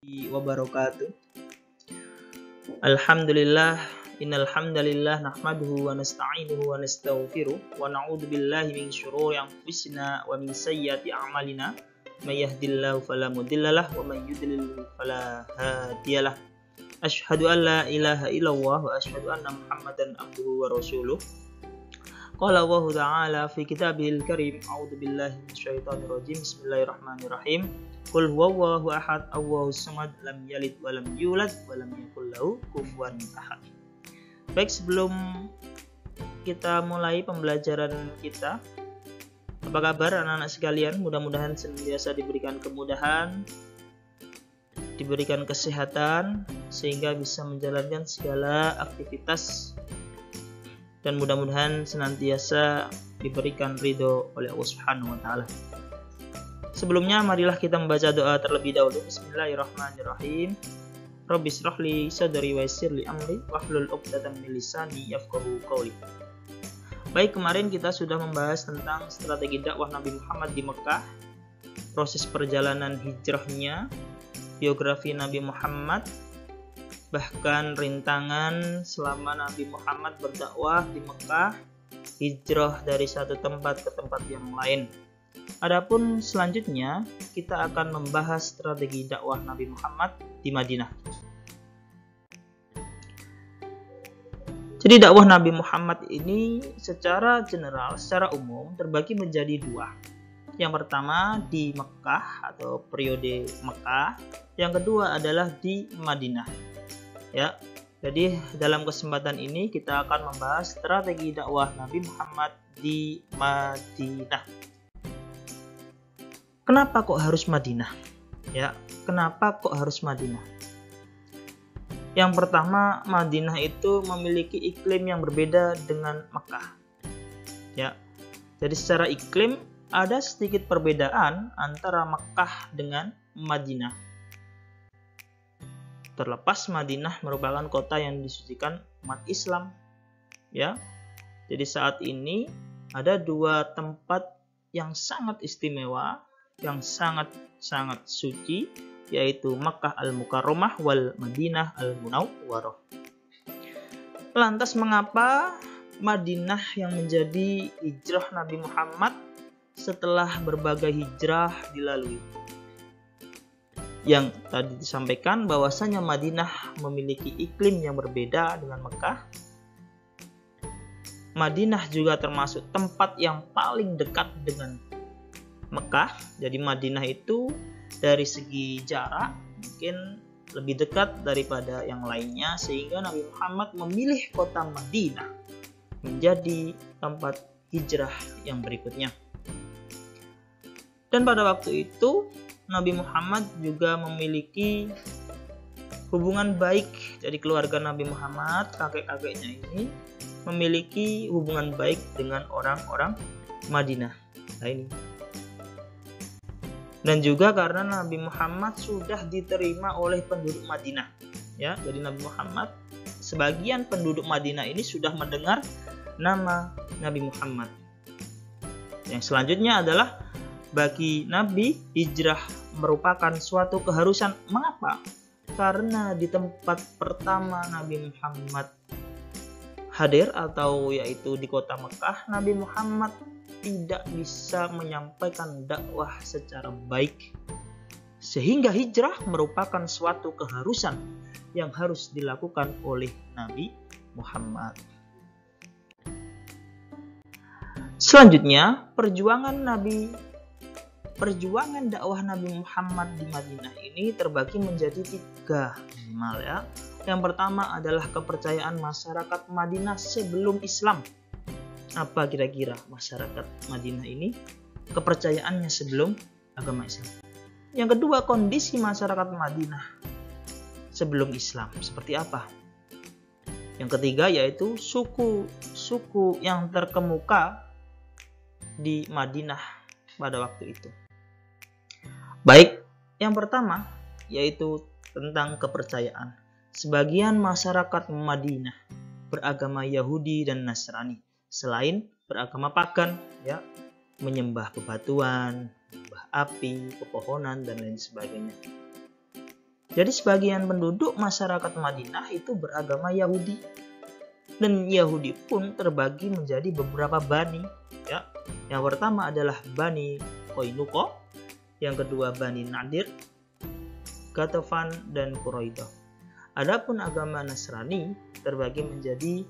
wabarakatuh. Alhamdulillah, innal hamdalillah nahmaduhu wa nasta'inuhu wa nastaghfiruh wa na'udzu billahi min syururi anfusina wa min sayyiati a'malina. May yahdihillahu fala mudhillalah wa may yudlil fala hadiyalah. Asyhadu an la ilaha illallah wa asyhadu anna Muhammadan abduhu wa rasuluh. Qala Allah Ta'ala fi kitabihil karim, a'udzu billahi minasyaitonir rajim. Bismillahirrahmanirrahim. Qul huwallahu ahad, Allahus samad, lam yalid wa lam yulad wa lam yakul lahu kufuwan ahad. Baik, sebelum kita mulai pembelajaran kita, apa kabar anak-anak sekalian? Mudah-mudahan senantiasa diberikan kemudahan, diberikan kesehatan, sehingga bisa menjalankan segala aktivitas, dan mudah-mudahan senantiasa diberikan ridho oleh Allah Subhanahu wa Ta'ala. Sebelumnya, marilah kita membaca doa terlebih dahulu. Bismillahirrahmanirrahim. Rabbi shrahli sadri wa yassirli amri wahlul 'uqdatam min lisani yafqahu qawli. Baik, kemarin kita sudah membahas tentang strategi dakwah Nabi Muhammad di Mekah, proses perjalanan hijrahnya, biografi Nabi Muhammad, bahkan rintangan selama Nabi Muhammad berdakwah di Mekah, hijrah dari satu tempat ke tempat yang lain. Adapun selanjutnya kita akan membahas strategi dakwah Nabi Muhammad di Madinah. Jadi dakwah Nabi Muhammad ini secara general, secara umum terbagi menjadi dua. Yang pertama di Mekah atau periode Mekah, yang kedua adalah di Madinah. Ya, jadi dalam kesempatan ini kita akan membahas strategi dakwah Nabi Muhammad di Madinah. Kenapa kok harus Madinah? Ya, kenapa kok harus Madinah? Yang pertama, Madinah itu memiliki iklim yang berbeda dengan Mekah. Ya, jadi secara iklim ada sedikit perbedaan antara Mekah dengan Madinah. Terlepas Madinah merupakan kota yang disucikan umat Islam. Ya, jadi saat ini ada dua tempat yang sangat istimewa, yang sangat suci, yaitu Makkah Al-Mukarramah wal Madinah Al-Munawwarah. Lantas mengapa Madinah yang menjadi hijrah Nabi Muhammad setelah berbagai hijrah dilalui? Yang tadi disampaikan bahwasanya Madinah memiliki iklim yang berbeda dengan Mekah. Madinah juga termasuk tempat yang paling dekat dengan Mekah. Jadi Madinah itu dari segi jarak mungkin lebih dekat daripada yang lainnya, sehingga Nabi Muhammad memilih kota Madinah menjadi tempat hijrah yang berikutnya. Dan pada waktu itu Nabi Muhammad juga memiliki hubungan baik. Jadi keluarga Nabi Muhammad, kakek-kakeknya ini memiliki hubungan baik dengan orang-orang Madinah. Nah ini. Dan juga karena Nabi Muhammad sudah diterima oleh penduduk Madinah. Ya, jadi Nabi Muhammad, sebagian penduduk Madinah ini sudah mendengar nama Nabi Muhammad. Yang selanjutnya adalah bagi Nabi, hijrah merupakan suatu keharusan. Mengapa? Karena di tempat pertama Nabi Muhammad hadir, atau yaitu di kota Mekah, Nabi Muhammad tidak bisa menyampaikan dakwah secara baik, sehingga hijrah merupakan suatu keharusan yang harus dilakukan oleh Nabi Muhammad. Selanjutnya, perjuangan dakwah Nabi Muhammad di Madinah ini terbagi menjadi tiga minimal, ya. Yang pertama adalah kepercayaan masyarakat Madinah sebelum Islam. Apa kira-kira masyarakat Madinah ini kepercayaannya sebelum agama Islam? Yang kedua, kondisi masyarakat Madinah sebelum Islam seperti apa? Yang ketiga yaitu suku yang terkemuka di Madinah pada waktu itu. Baik, yang pertama yaitu tentang kepercayaan. Sebagian masyarakat Madinah beragama Yahudi dan Nasrani, selain beragama pagan, ya, menyembah bebatuan, menyembah api, pepohonan, dan lain sebagainya. Jadi sebagian penduduk masyarakat Madinah itu beragama Yahudi. Dan Yahudi pun terbagi menjadi beberapa bani. Ya. Yang pertama adalah Bani Qainuqa, yang kedua Bani Nadir, Ghatafan, dan Quraidah. Adapun agama Nasrani terbagi menjadi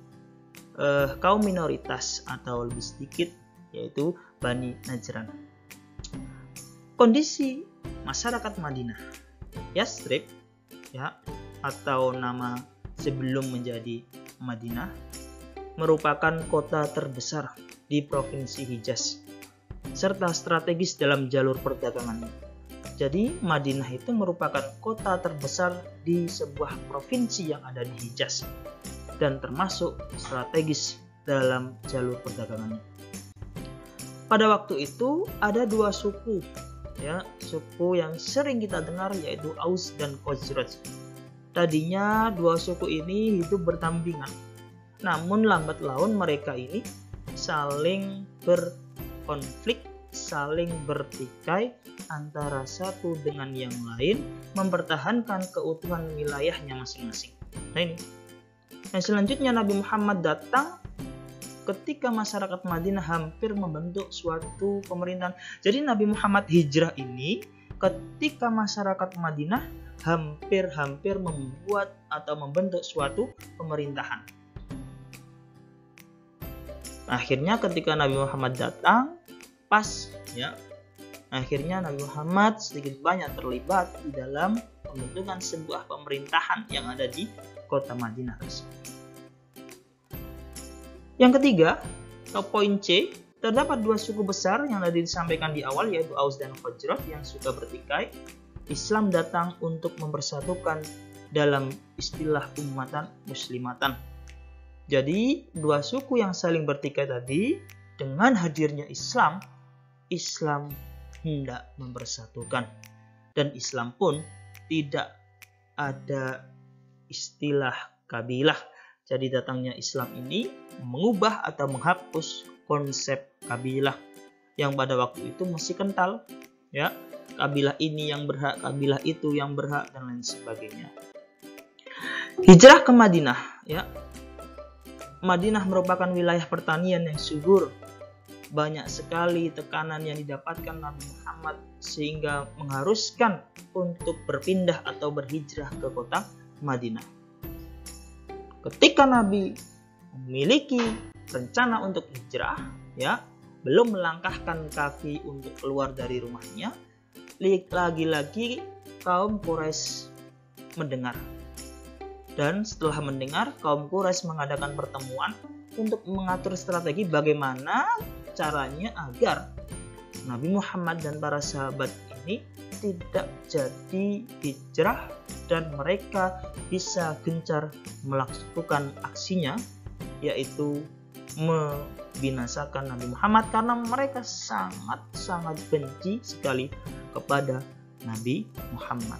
kaum minoritas atau lebih sedikit, yaitu Bani Najran. Kondisi masyarakat Madinah, Yathrib, ya, atau nama sebelum menjadi Madinah, merupakan kota terbesar di provinsi Hijaz serta strategis dalam jalur perdagangannya. Jadi Madinah itu merupakan kota terbesar di sebuah provinsi yang ada di Hijaz dan termasuk strategis dalam jalur perdagangannya. Pada waktu itu ada dua suku, ya, suku yang sering kita dengar yaitu Aus dan Khazraj. Tadinya dua suku ini hidup berdampingan, namun lambat laun mereka ini saling berkonflik, saling bertikai antara satu dengan yang lain, mempertahankan keutuhan wilayahnya masing-masing. Nah ini. Dan selanjutnya Nabi Muhammad datang ketika masyarakat Madinah hampir membentuk suatu pemerintahan. Jadi Nabi Muhammad hijrah ini ketika masyarakat Madinah hampir membuat atau membentuk suatu pemerintahan. Akhirnya ketika Nabi Muhammad datang, pas, ya, akhirnya Nabi Muhammad sedikit banyak terlibat di dalam pembentukan sebuah pemerintahan yang ada di kota Madinah tersebut. Yang ketiga, atau poin C, terdapat dua suku besar yang tadi disampaikan di awal, yaitu Aus dan Khazraj yang suka bertikai. Islam datang untuk mempersatukan dalam istilah ummatan muslimatan. Jadi dua suku yang saling bertikai tadi, dengan hadirnya Islam hendak mempersatukan. Dan Islam pun tidak ada istilah kabilah. Jadi datangnya Islam ini mengubah atau menghapus konsep kabilah yang pada waktu itu masih kental, ya. Kabilah ini yang berhak, kabilah itu yang berhak, dan lain sebagainya. Hijrah ke Madinah, ya. Madinah merupakan wilayah pertanian yang subur. Banyak sekali tekanan yang didapatkan Nabi Muhammad sehingga mengharuskan untuk berpindah atau berhijrah ke kota Madinah. Ketika Nabi memiliki rencana untuk hijrah, ya, belum melangkahkan kaki untuk keluar dari rumahnya, lagi-lagi kaum Quraisy mendengar. Dan setelah mendengar, kaum Quraisy mengadakan pertemuan untuk mengatur strategi bagaimana caranya agar Nabi Muhammad dan para sahabat ini tidak jadi hijrah dan mereka bisa gencar melakukan aksinya, yaitu membinasakan Nabi Muhammad karena mereka sangat benci sekali kepada Nabi Muhammad.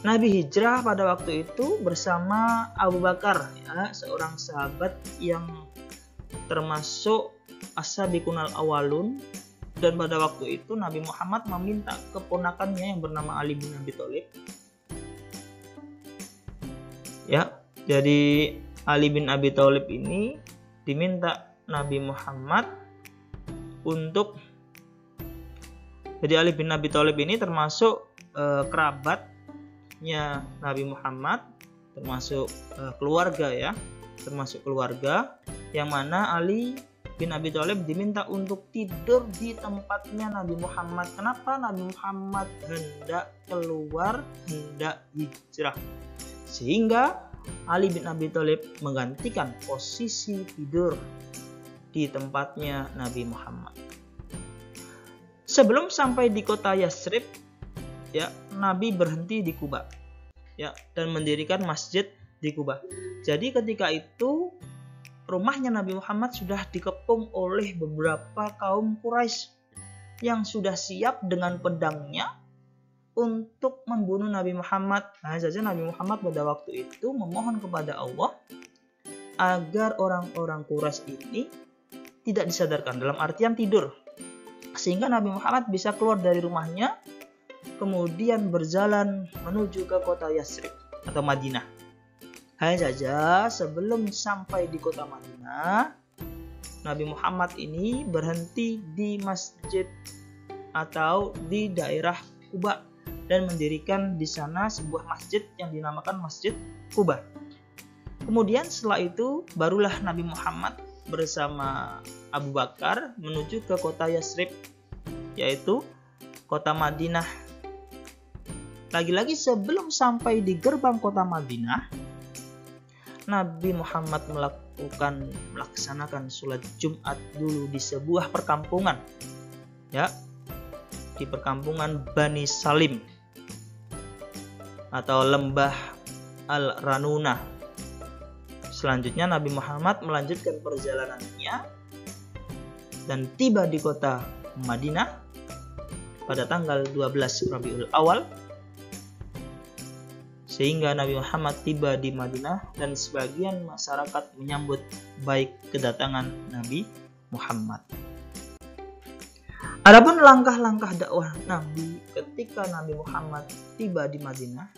Nabi hijrah pada waktu itu bersama Abu Bakar, ya, seorang sahabat yang termasuk as-sabiqunal awalun, dan pada waktu itu Nabi Muhammad meminta keponakannya yang bernama Ali bin Abi Thalib. Ya, jadi Ali bin Abi Thalib ini diminta Nabi Muhammad untuk, jadi Ali bin Abi Thalib ini termasuk kerabatnya Nabi Muhammad, termasuk keluarga, ya, termasuk keluarga yang mana Ali bin Abi Thalib diminta untuk tidur di tempatnya Nabi Muhammad. Kenapa? Nabi Muhammad hendak keluar, hendak hijrah, sehingga Ali bin Abi Thalib menggantikan posisi tidur di tempatnya Nabi Muhammad. Sebelum sampai di kota Yathrib, ya, Nabi berhenti di Quba, ya, dan mendirikan masjid di Quba. Jadi ketika itu rumahnya Nabi Muhammad sudah dikepung oleh beberapa kaum Quraisy yang sudah siap dengan pedangnya untuk membunuh Nabi Muhammad. Hanya saja Nabi Muhammad pada waktu itu memohon kepada Allah agar orang-orang Quraisy ini tidak disadarkan, dalam artian tidur, sehingga Nabi Muhammad bisa keluar dari rumahnya kemudian berjalan menuju ke kota Yathrib atau Madinah. Hanya saja sebelum sampai di kota Madinah, Nabi Muhammad ini berhenti di masjid atau di daerah Quba dan mendirikan di sana sebuah masjid yang dinamakan Masjid Quba. Kemudian setelah itu barulah Nabi Muhammad bersama Abu Bakar menuju ke kota Yathrib, yaitu kota Madinah. Lagi-lagi sebelum sampai di gerbang kota Madinah, Nabi Muhammad melaksanakan sholat Jumat dulu di sebuah perkampungan, ya, di perkampungan Bani Salim atau lembah Al-Ranuna. Selanjutnya Nabi Muhammad melanjutkan perjalanannya dan tiba di kota Madinah pada tanggal 12 Rabiul Awal, sehingga Nabi Muhammad tiba di Madinah dan sebagian masyarakat menyambut baik kedatangan Nabi Muhammad. Adapun langkah-langkah dakwah Nabi ketika Nabi Muhammad tiba di Madinah,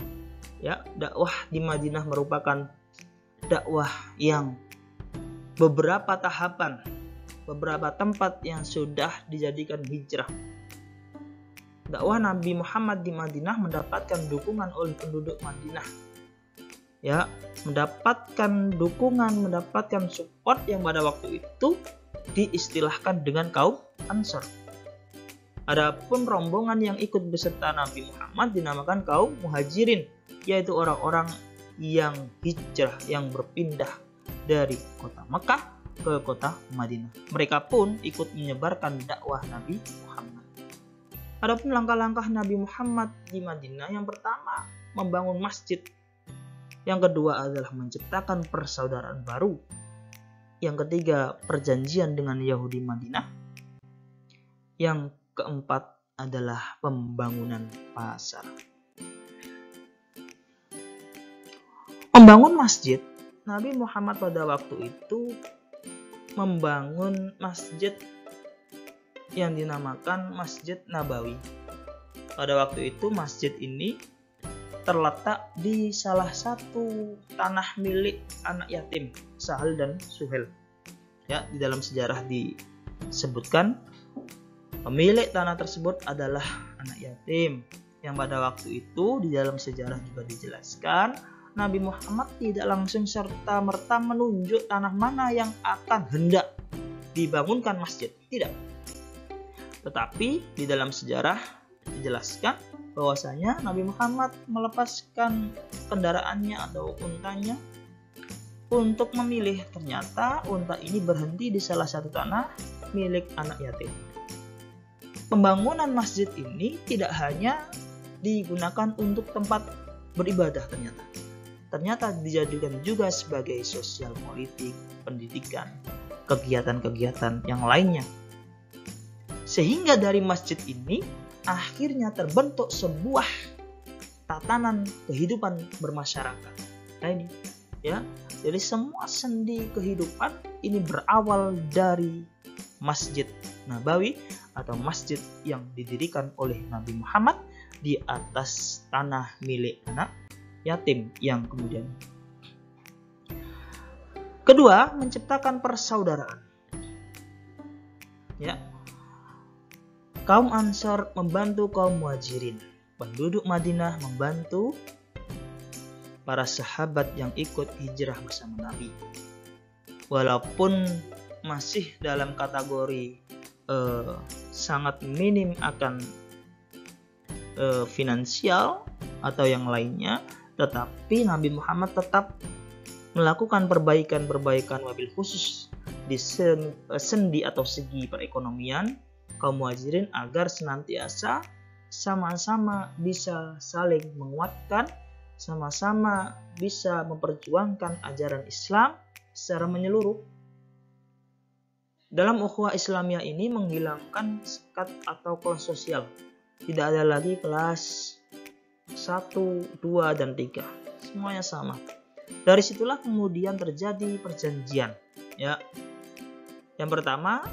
ya, dakwah di Madinah merupakan dakwah yang beberapa tahapan, beberapa tempat yang sudah dijadikan hijrah. Dakwah Nabi Muhammad di Madinah mendapatkan dukungan oleh penduduk Madinah, ya, mendapatkan dukungan, mendapatkan support yang pada waktu itu diistilahkan dengan kaum Ansor. Adapun rombongan yang ikut beserta Nabi Muhammad dinamakan kaum Muhajirin, yaitu orang-orang yang hijrah, yang berpindah dari kota Mekah ke kota Madinah. Mereka pun ikut menyebarkan dakwah Nabi Muhammad. Adapun langkah-langkah Nabi Muhammad di Madinah, yang pertama membangun masjid, yang kedua adalah menciptakan persaudaraan baru, yang ketiga perjanjian dengan Yahudi Madinah, yang keempat adalah pembangunan pasar. Membangun masjid, Nabi Muhammad pada waktu itu membangun masjid yang dinamakan Masjid Nabawi. Pada waktu itu masjid ini terletak di salah satu tanah milik anak yatim, Sahal dan Suhel. Ya, di dalam sejarah disebutkan pemilik tanah tersebut adalah anak yatim, yang pada waktu itu di dalam sejarah juga dijelaskan Nabi Muhammad tidak langsung serta-merta menunjuk tanah mana yang akan hendak dibangunkan masjid, tidak. Tetapi di dalam sejarah dijelaskan bahwasanya Nabi Muhammad melepaskan kendaraannya atau untanya untuk memilih. Ternyata unta ini berhenti di salah satu tanah milik anak yatim. Pembangunan masjid ini tidak hanya digunakan untuk tempat beribadah, ternyata dijadikan juga sebagai sosial politik, pendidikan, kegiatan-kegiatan yang lainnya. Sehingga dari masjid ini akhirnya terbentuk sebuah tatanan kehidupan bermasyarakat. Nah ini, ya, jadi semua sendi kehidupan ini berawal dari Masjid Nabawi atau masjid yang didirikan oleh Nabi Muhammad di atas tanah milik anak yatim yang kemudian. Kedua, menciptakan persaudaraan. Ya. Kaum Ansor membantu kaum Muhajirin. Penduduk Madinah membantu para sahabat yang ikut hijrah bersama Nabi. Walaupun masih dalam kategori sangat minim akan finansial atau yang lainnya, tetapi Nabi Muhammad tetap melakukan perbaikan-perbaikan wabil khusus di sendi atau segi perekonomian kaum Muhajirin agar senantiasa sama-sama bisa saling menguatkan, sama-sama bisa memperjuangkan ajaran Islam secara menyeluruh. Dalam ukhuwah Islamiyah ini menghilangkan sekat atau kelas sosial. Tidak ada lagi kelas 1, 2, dan 3. Semuanya sama. Dari situlah kemudian terjadi perjanjian. Ya. Yang pertama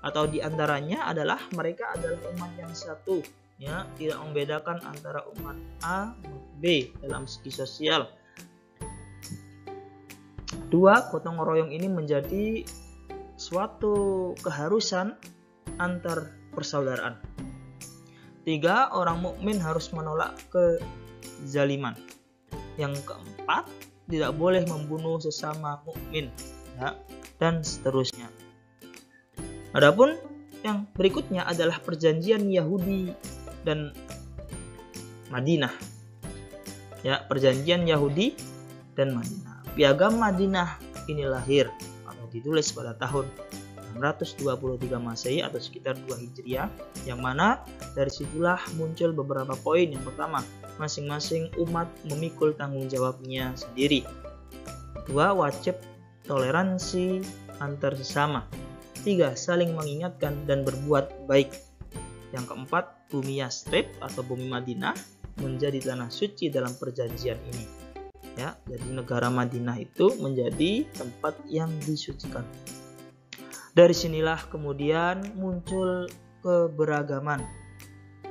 atau diantaranya adalah mereka adalah umat yang satu, ya, tidak membedakan antara umat A dan B dalam segi sosial. 2. Gotong royong ini menjadi suatu keharusan antar persaudaraan. 3. Orang mukmin harus menolak kezaliman. Yang keempat, tidak boleh membunuh sesama mukmin, ya, dan seterusnya. Adapun yang berikutnya adalah perjanjian Yahudi dan Madinah. Ya, perjanjian Yahudi dan Madinah. Piagam Madinah ini lahir atau ditulis pada tahun 623 Masehi atau sekitar 2 Hijriah, yang mana dari situlah muncul beberapa poin. Yang pertama, masing-masing umat memikul tanggung jawabnya sendiri. 2. Wajib toleransi antar sesama. 3. Saling mengingatkan dan berbuat baik. Yang keempat, bumi Yastrib atau bumi Madinah menjadi tanah suci dalam perjanjian ini. Ya, jadi negara Madinah itu menjadi tempat yang disucikan. Dari sinilah kemudian muncul keberagaman.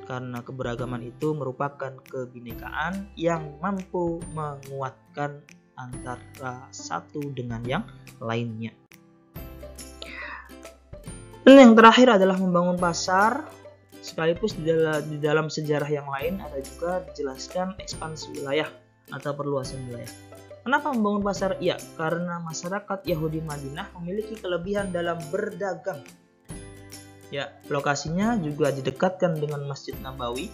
Karena keberagaman itu merupakan kebinekaan yang mampu menguatkan antara satu dengan yang lainnya. Dan yang terakhir adalah membangun pasar. Sekaligus di dalam sejarah yang lain ada juga dijelaskan ekspansi wilayah atau perluasan wilayah. Kenapa membangun pasar? Ya, karena masyarakat Yahudi Madinah memiliki kelebihan dalam berdagang. Ya, lokasinya juga didekatkan dengan Masjid Nabawi.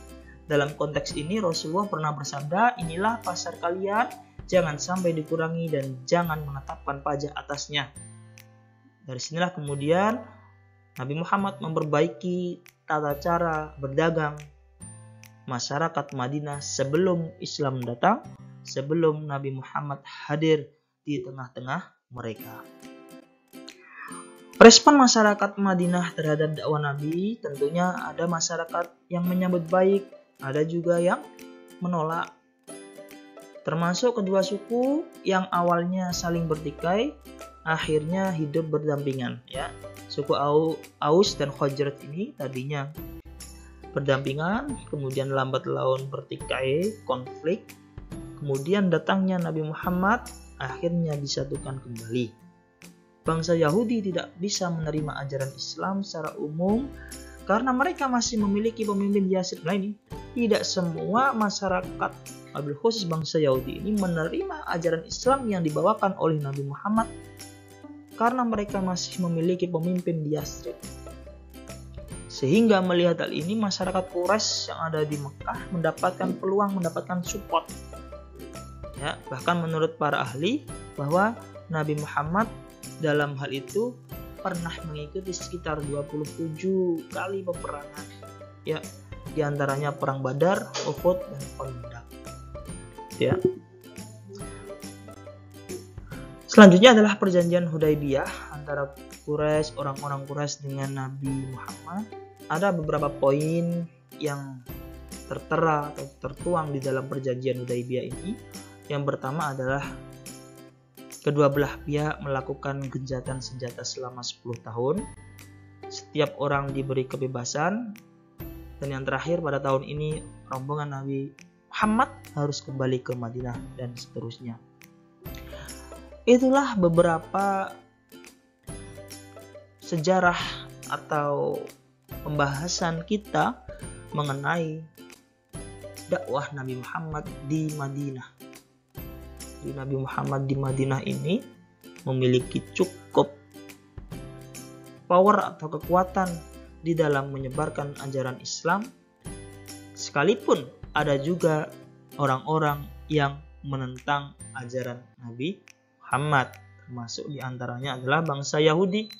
Dalam konteks ini Rasulullah pernah bersabda, "Inilah pasar kalian, jangan sampai dikurangi dan jangan menetapkan pajak atasnya." Dari sinilah kemudian Nabi Muhammad memperbaiki tata cara berdagang masyarakat Madinah sebelum Islam datang, sebelum Nabi Muhammad hadir di tengah-tengah mereka. Respon masyarakat Madinah terhadap dakwah Nabi, tentunya ada masyarakat yang menyambut baik, ada juga yang menolak. Termasuk kedua suku yang awalnya saling bertikai, akhirnya hidup berdampingan, ya. Suku Aus dan Khazraj ini tadinya berdampingan, kemudian lambat laun bertikai, konflik. Kemudian datangnya Nabi Muhammad, akhirnya disatukan kembali. Bangsa Yahudi tidak bisa menerima ajaran Islam secara umum karena mereka masih memiliki pemimpin Yastrib. Nah ini, tidak semua masyarakat, wabil khusus bangsa Yahudi ini menerima ajaran Islam yang dibawakan oleh Nabi Muhammad karena mereka masih memiliki pemimpin di Yastrib. Sehingga melihat hal ini, masyarakat Quraisy yang ada di Mekah mendapatkan peluang, mendapatkan support. Ya, bahkan menurut para ahli bahwa Nabi Muhammad dalam hal itu pernah mengikuti sekitar 27 kali peperangan. Ya, di antaranya perang Badar, Uhud, dan Khandaq. Ya. Selanjutnya adalah perjanjian Hudaybiyah antara Quraisy, orang-orang Quraisy dengan Nabi Muhammad. Ada beberapa poin yang tertera atau tertuang di dalam perjanjian Hudaybiyah ini. Yang pertama adalah kedua belah pihak melakukan gencatan senjata selama 10 tahun. Setiap orang diberi kebebasan. Dan yang terakhir, pada tahun ini rombongan Nabi Muhammad harus kembali ke Madinah dan seterusnya. Itulah beberapa sejarah atau pembahasan kita mengenai dakwah Nabi Muhammad di Madinah. Jadi Nabi Muhammad di Madinah ini memiliki cukup power atau kekuatan di dalam menyebarkan ajaran Islam, sekalipun ada juga orang-orang yang menentang ajaran Nabi Muhammad, termasuk diantaranya adalah bangsa Yahudi.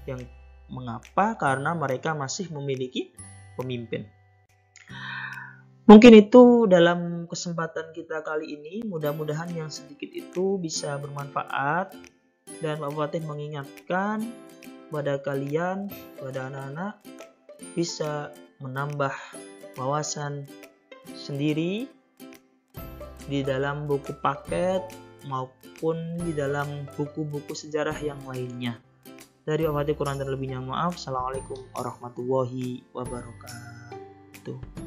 Yang mengapa? Karena mereka masih memiliki pemimpin. Mungkin itu dalam kesempatan kita kali ini. Mudah-mudahan yang sedikit itu bisa bermanfaat. Dan Pak Fatih mengingatkan pada kalian, pada anak-anak, bisa menambah wawasan sendiri di dalam buku paket maupun di dalam buku-buku sejarah yang lainnya. Dari Pak Fatih kurang dan lebihnya maaf. Assalamualaikum warahmatullahi wabarakatuh.